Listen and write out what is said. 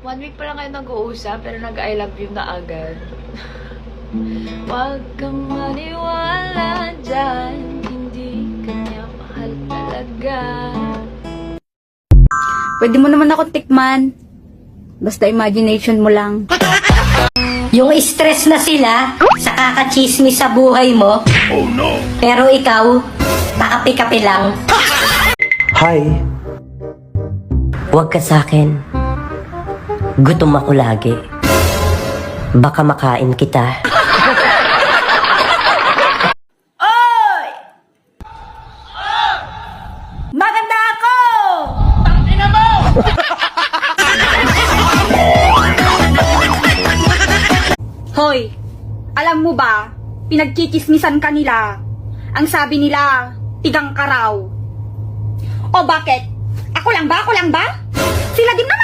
1 week pa lang kayo nag-uusap, pero nag-I love you na agad. Huwag kang maniwala dyan, hindi kanya mahal talaga. Pwede mo naman ako tikman. Basta imagination mo lang. Yung stress na sila sa kakachismis sa buhay mo. Oh no! Pero ikaw, nakapi-kapi lang. Hi. Huwag ka sa'kin. Gutom ako lagi. Baka makain kita. Oy! Maganda ako! Hoy, alam mo ba, pinagkikismisan ka nila. Ang sabi nila, tigang ka raw. O bakit? Ako lang ba? Sila din naman